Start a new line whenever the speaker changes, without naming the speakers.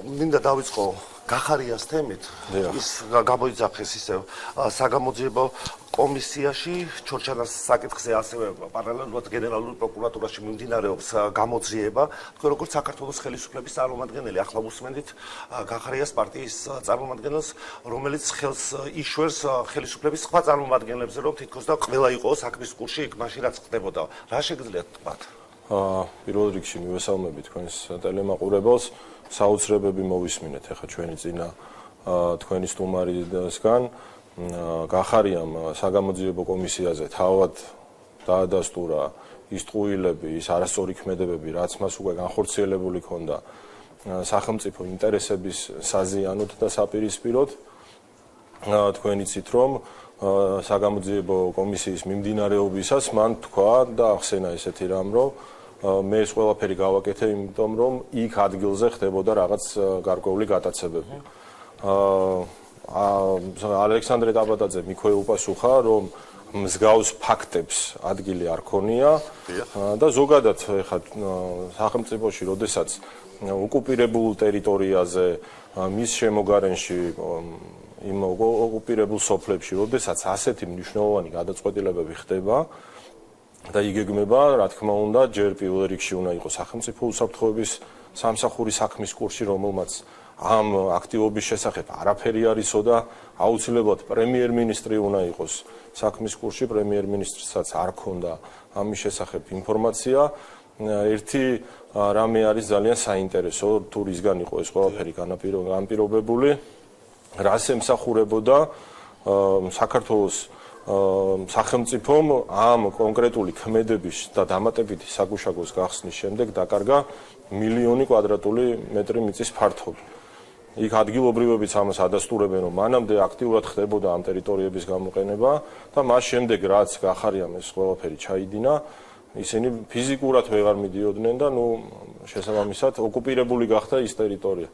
მინდა დავიწყო გახარიას თემით. ის გამოიძახეს ისევ საგამოძიებო კომისიაში ჩორჩანას საკითხზე ასევე პარალელურად გენერალურ პროკურატურაში მიმდინარეობს გამოძიება. თქვენ როგორც საქართველოს ხელისუფლების წარმომადგენელი ახლა უსმენთ გახარიას პარტიის წარმომადგენელს, რომელიც ხელს იშვერს ხელისუფლების სხვა წარმომადგენლებზე, რომ თითქოს და ყველა იყო საქმის კურსში იქ მაშინ რაც ხდებოდა. რა შეგიძლიათ თქვათ?
პირველ რიგში მივესალმებით თქვენს ტელემაყურებელს, საოცრებები მოვისმინეთ ახლა ჩვენი წინა თქვენი სტუმარისგან. გახარიამ საგამოძიებო კომისიაზე თავად დაადასტურა ის ტყუილები, ის არასწორი ქმედებები, რაც მას უკვე განხორციელებული ჰქონდა სახელმწიფო ინტერესების საზიანოდ და საპირისპიროდ. თქვენ იცით, რომ საგამოძიებო კომისიის მიმდინარეობისას მან თქვა და ახსენა ესეთი რამ, რომ მე ეს ყველაფერი გავაკეთე, იმიტომ რომ იქ ადგილზე ხდებოდა რაღაც გარკვეული გატაცებები. ალექსანდრე დაბადაძე მიქვე უპასუხა, რომ მსგავს ფაქტებს ადგილი არ ქონია და ზოგადად ეხლა სახელმწიფოში, როდესაც ოკუპირებულ ტერიტორიაზე, მის შემოგარენში, იმ ოკუპირებულ სოფლებში, როდესაც ასეთი მნიშვნელოვანი გადაწყვეტილებები ხდება და იგეგმება, რა თქმა უნდა, ჯერ პირველ რიგში უნდა იყოს სახელმწიფო უსაფრთხოების სამსახურის საქმის კურსი, რომელმაც ამ აქტივობის შესახებ არაფერი არისო და აუცილებლად პრემიერ-მინისტრი უნდა იყოს საქმის კურსში, პრემიერ-მინისტრსაც არ ქონდა ამის შესახებ ინფორმაცია. ერთი რამე არის ძალიან საინტერესო, თუ რისგან იყო ეს ყველაფერი განპირობებული, რას ემსახურებოდა საქართველოს სახელმწიფომ ამ კონკრეტული ქმედების და დამატებითი საგუშაგოს გახსნის შემდეგ დაკარგა 1,000,000 კვადრატული მეტრი მიწის ფართობი. იქ ადგილობრივებიც ამას ადასტურებენ, რომ მანამდე აქტიურად ხდებოდა ამ ტერიტორიების გამოყენება და მას შემდეგ რაც გახარიამ ეს ყველაფერი ჩაიდინა, ისინი ფიზიკურად ვეღარ მიდიოდნენ და შესაბამისად ოკუპირებული გახდა ის ტერიტორია.